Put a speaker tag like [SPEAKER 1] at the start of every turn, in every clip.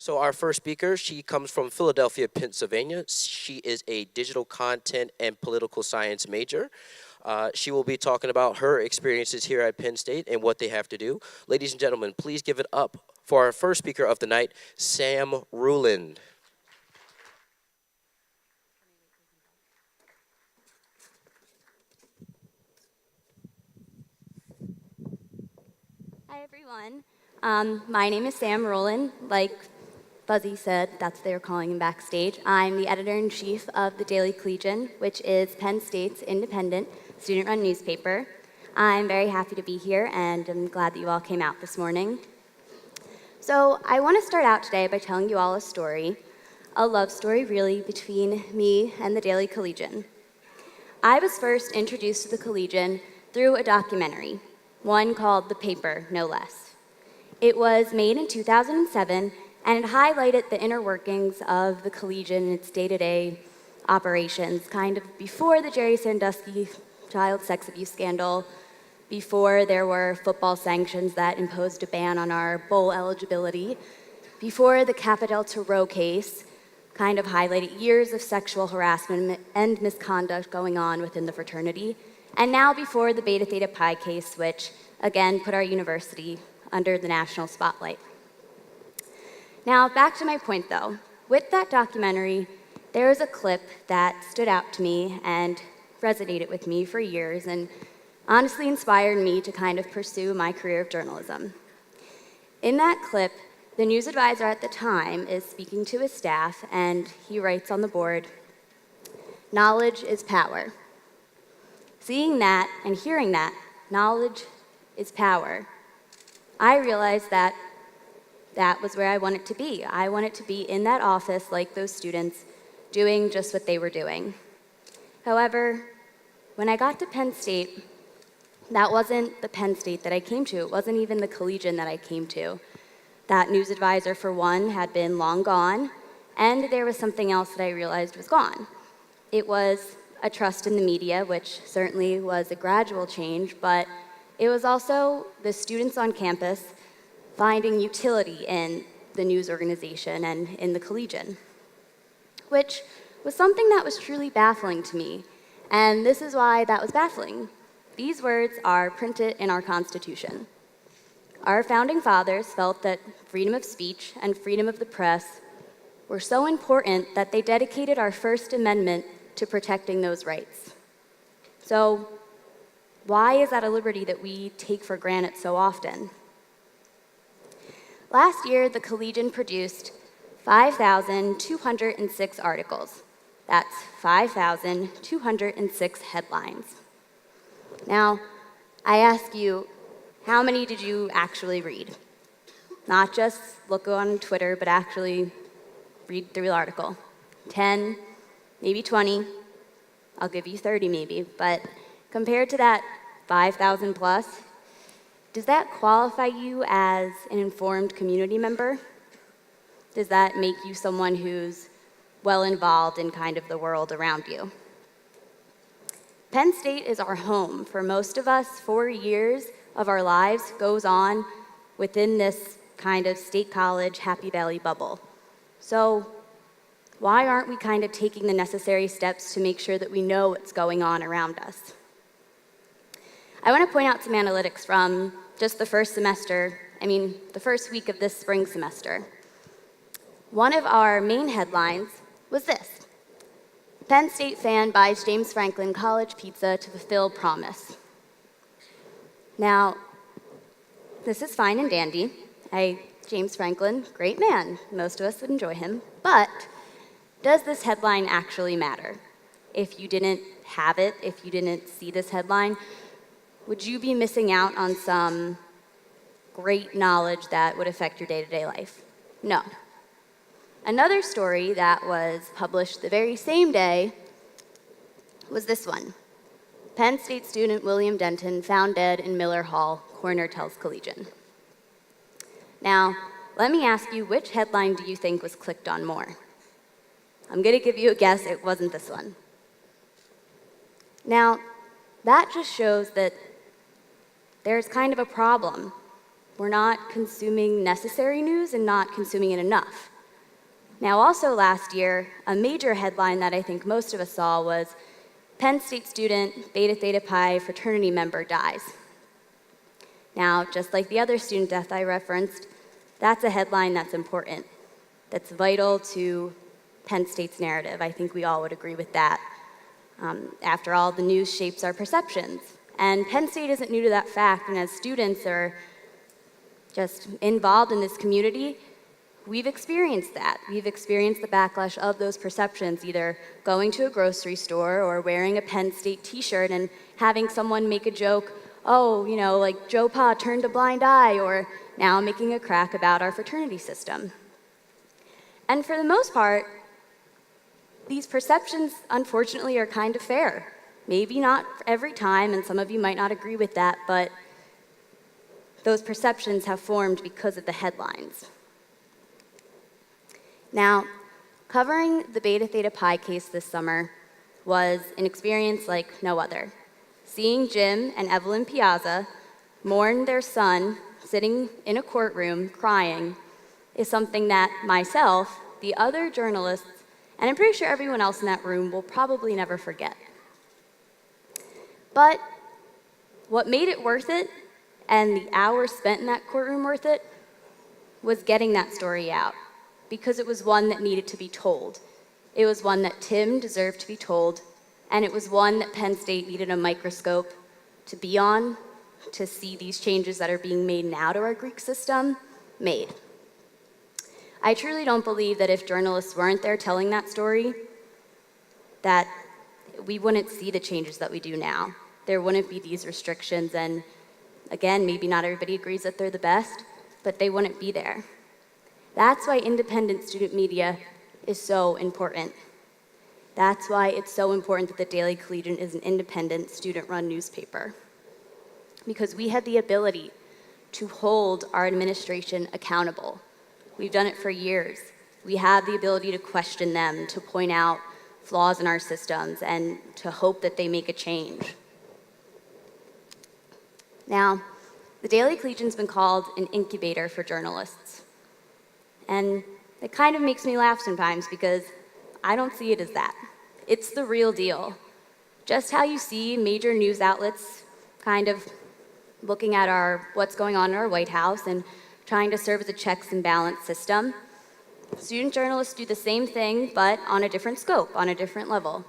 [SPEAKER 1] So our first speaker, she comes from Philadelphia, Pennsylvania. She is a digital content and political science major. She will be talking about her experiences here at Penn State and what they have to do. Ladies and gentlemen, please give it up for our first speaker of the night, Sam Ruland.
[SPEAKER 2] Hi, everyone. My name is Sam Ruland. Like Fuzzy said, that's what they were calling him backstage. I'm the editor-in-chief of the Daily Collegian, which is Penn State's independent, student-run newspaper. I'm very happy to be here, and I'm glad that you all came out this morning. So I want to start out today by telling you all a story, a love story, really, between me and the Daily Collegian. I was first introduced to the Collegian through a documentary, one called The Paper, no less. It was made in 2007, and it highlighted the inner workings of the Collegian and its day-to-day operations, kind of before the Jerry Sandusky child sex abuse scandal, before there were football sanctions that imposed a ban on our bowl eligibility, before the Kappa Delta Rho case kind of highlighted years of sexual harassment and misconduct going on within the fraternity, and now before the Beta Theta Pi case, which again put our university under the national spotlight. Now, back to my point though. With that documentary, there was a clip that stood out to me and resonated with me for years and honestly inspired me to kind of pursue my career of journalism. In that clip, the news advisor at the time is speaking to his staff, and he writes on the board, "Knowledge is power." Seeing that and hearing that, knowledge is power, I realized that that was where I wanted to be. I wanted to be in that office like those students, doing just what they were doing. However, when I got to Penn State, that wasn't the Penn State that I came to. It wasn't even the Collegian that I came to. That news advisor, for one, had been long gone, and there was something else that I realized was gone. It was a trust in the media, which certainly was a gradual change, but it was also the students on campus finding utility in the news organization and in the Collegian, which was something that was truly baffling to me. And this is why that was baffling. These words are printed in our Constitution. Our founding fathers felt that freedom of speech and freedom of the press were so important that they dedicated our First Amendment to protecting those rights. So why is that a liberty that we take for granted so often? Last year, the Collegian produced 5,206 articles. That's 5,206 headlines. Now, I ask you, how many did you actually read? Not just look on Twitter, but actually read through the article. 10, maybe 20. I'll give you 30 maybe, but compared to that 5,000 plus, does that qualify you as an informed community member? Does that make you someone who's well involved in kind of the world around you? Penn State is our home. For most of us, 4 years of our lives goes on within this kind of state college Happy Valley bubble. So why aren't we kind of taking the necessary steps to make sure that we know what's going on around us? I want to point out some analytics from just the first the first week of this spring semester. One of our main headlines was this: Penn State fan buys James Franklin college pizza to fulfill promise. Now, this is fine and dandy. James Franklin, great man. Most of us would enjoy him. But does this headline actually matter? If you didn't have it, if you didn't see this headline, would you be missing out on some great knowledge that would affect your day-to-day life? No. Another story that was published the very same day was this one. Penn State student William Denton found dead in Miller Hall, coroner tells Collegian. Now, let me ask you, which headline do you think was clicked on more? I'm going to give you a guess, it wasn't this one. Now, that just shows that there's kind of a problem. We're not consuming necessary news and not consuming it enough. Now, also last year, a major headline that I think most of us saw was Penn State student, Beta Theta Pi fraternity member dies. Now, just like the other student death I referenced, that's a headline that's important, that's vital to Penn State's narrative. I think we all would agree with that. After all, the news shapes our perceptions. And Penn State isn't new to that fact, and as students are just involved in this community, we've experienced that. We've experienced the backlash of those perceptions, either going to a grocery store or wearing a Penn State t-shirt and having someone make a joke, oh, you know, like Joe Pa turned a blind eye, or now making a crack about our fraternity system. And for the most part, these perceptions, unfortunately, are kind of fair. Maybe not every time, and some of you might not agree with that, but those perceptions have formed because of the headlines. Now, covering the Beta Theta Pi case this summer was an experience like no other. Seeing Jim and Evelyn Piazza mourn their son sitting in a courtroom crying is something that myself, the other journalists, and I'm pretty sure everyone else in that room will probably never forget. But what made it worth it, and the hours spent in that courtroom worth it, was getting that story out, because it was one that needed to be told. It was one that Tim deserved to be told, and it was one that Penn State needed a microscope to be on, to see these changes that are being made now to our Greek system made. I truly don't believe that if journalists weren't there telling that story, that we wouldn't see the changes that we do now. There wouldn't be these restrictions, and again, maybe not everybody agrees that they're the best, but they wouldn't be there. That's why independent student media is so important. That's why it's so important that the Daily Collegian is an independent, student-run newspaper. Because we have the ability to hold our administration accountable. We've done it for years. We have the ability to question them, to point out flaws in our systems, and to hope that they make a change. Now, the Daily Collegian's been called an incubator for journalists. And it kind of makes me laugh sometimes because I don't see it as that. It's the real deal. Just how you see major news outlets kind of looking at what's going on in our White House and trying to serve as a checks and balance system, student journalists do the same thing, but on a different scope, on a different level.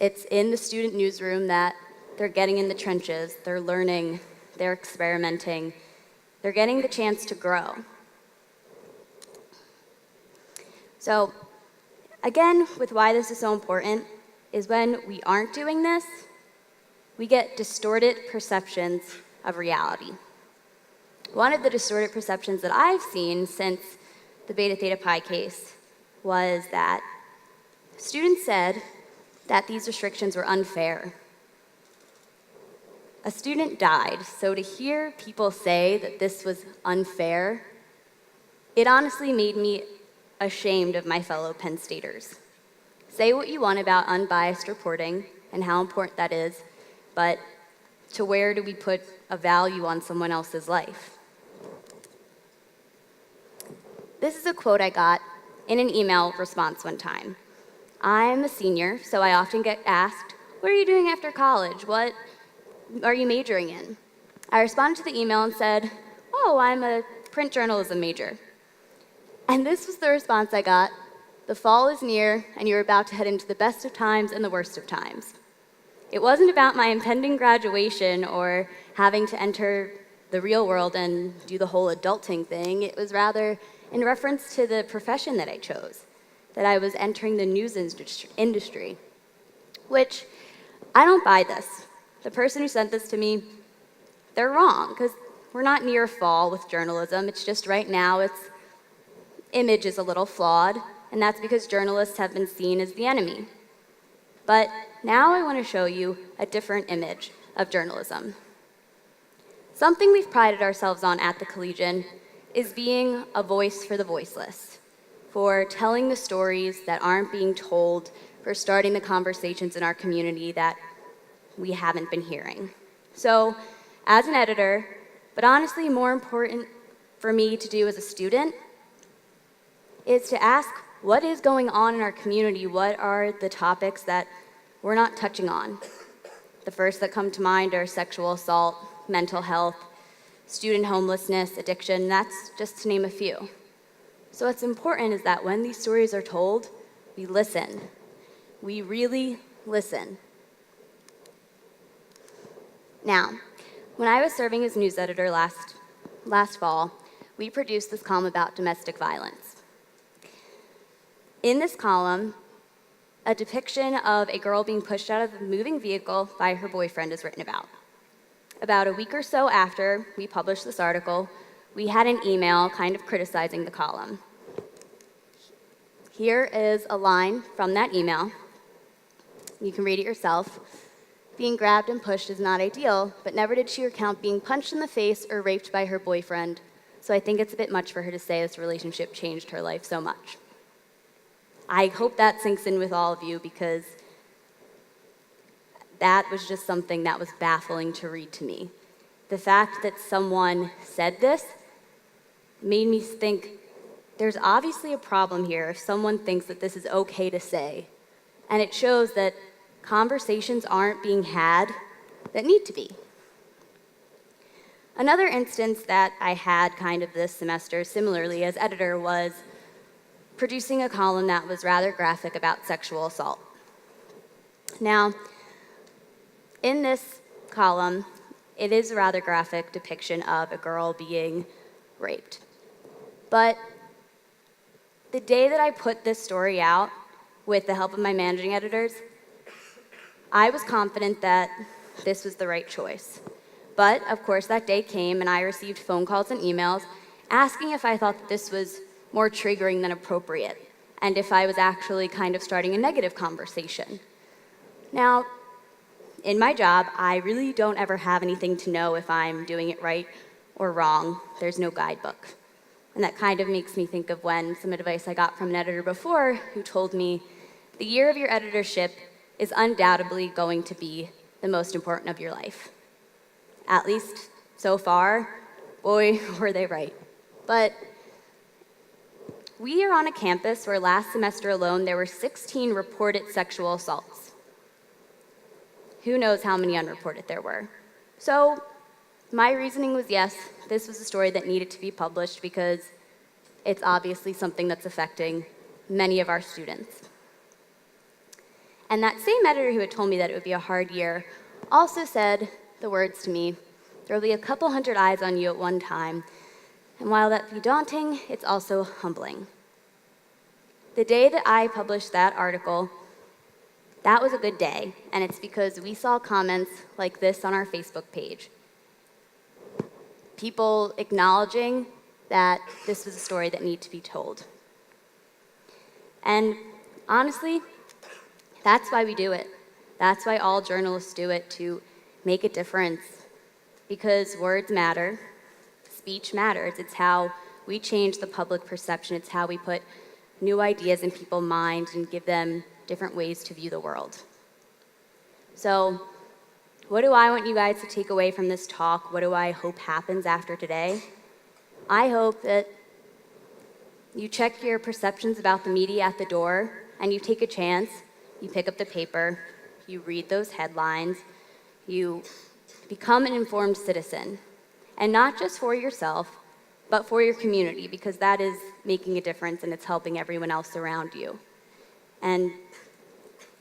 [SPEAKER 2] It's in the student newsroom that they're getting in the trenches, they're learning, they're experimenting, they're getting the chance to grow. So, again, with why this is so important, is when we aren't doing this, we get distorted perceptions of reality. One of the distorted perceptions that I've seen since the Beta Theta Pi case was that students said that these restrictions were unfair. A student died, so to hear people say that this was unfair, it honestly made me ashamed of my fellow Penn Staters. Say what you want about unbiased reporting and how important that is, but to where do we put a value on someone else's life? This is a quote I got in an email response one time. I'm a senior, so I often get asked, what are you doing after college? What are you majoring in? I responded to the email and said, oh, I'm a print journalism major. And this was the response I got. The fall is near, and you're about to head into the best of times and the worst of times. It wasn't about my impending graduation or having to enter the real world and do the whole adulting thing. It was rather in reference to the profession that I chose, that I was entering the news industry, which I don't buy this. The person who sent this to me, they're wrong, because we're not near fall with journalism. It's just right now its image is a little flawed, and that's because journalists have been seen as the enemy. But now I want to show you a different image of journalism. Something we've prided ourselves on at the Collegian is being a voice for the voiceless, for telling the stories that aren't being told, for starting the conversations in our community that we haven't been hearing. So, as an editor, but honestly more important for me to do as a student, is to ask what is going on in our community? What are the topics that we're not touching on? The first that come to mind are sexual assault, mental health, student homelessness, addiction. That's just to name a few. So what's important is that when these stories are told, we listen. We really listen. Now, when I was serving as news editor last fall, we produced this column about domestic violence. In this column, a depiction of a girl being pushed out of a moving vehicle by her boyfriend is written about. About a week or so after we published this article, we had an email kind of criticizing the column. Here is a line from that email. You can read it yourself. Being grabbed and pushed is not ideal, but never did she recount being punched in the face or raped by her boyfriend, so I think it's a bit much for her to say this relationship changed her life so much. I hope that sinks in with all of you because that was just something that was baffling to read to me. The fact that someone said this made me think there's obviously a problem here if someone thinks that this is okay to say, and it shows that conversations aren't being had that need to be. Another instance that I had kind of this semester, similarly as editor, was producing a column that was rather graphic about sexual assault. Now, in this column, it is a rather graphic depiction of a girl being raped. But the day that I put this story out, with the help of my managing editors, I was confident that this was the right choice. But, of course, that day came and I received phone calls and emails asking if I thought that this was more triggering than appropriate, and if I was actually kind of starting a negative conversation. Now, in my job, I really don't ever have anything to know if I'm doing it right or wrong. There's no guidebook. And that kind of makes me think of when some advice I got from an editor before who told me, the year of your editorship is undoubtedly going to be the most important of your life. At least so far, boy, were they right. But we are on a campus where last semester alone there were 16 reported sexual assaults. Who knows how many unreported there were? So my reasoning was yes, this was a story that needed to be published because it's obviously something that's affecting many of our students. And that same editor who had told me that it would be a hard year also said the words to me, there will be a couple hundred eyes on you at one time, and while that be daunting, it's also humbling. The day that I published that article, that was a good day, and it's because we saw comments like this on our Facebook page. People acknowledging that this was a story that needed to be told. And honestly, that's why we do it. That's why all journalists do it, to make a difference. Because words matter, speech matters. It's how we change the public perception. It's how we put new ideas in people's minds and give them different ways to view the world. So, what do I want you guys to take away from this talk? What do I hope happens after today? I hope that you check your perceptions about the media at the door and you take a chance. You pick up the paper, you read those headlines, you become an informed citizen. And not just for yourself, but for your community, because that is making a difference and it's helping everyone else around you. And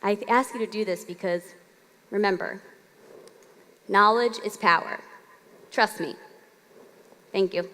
[SPEAKER 2] I ask you to do this because, remember, knowledge is power. Trust me. Thank you.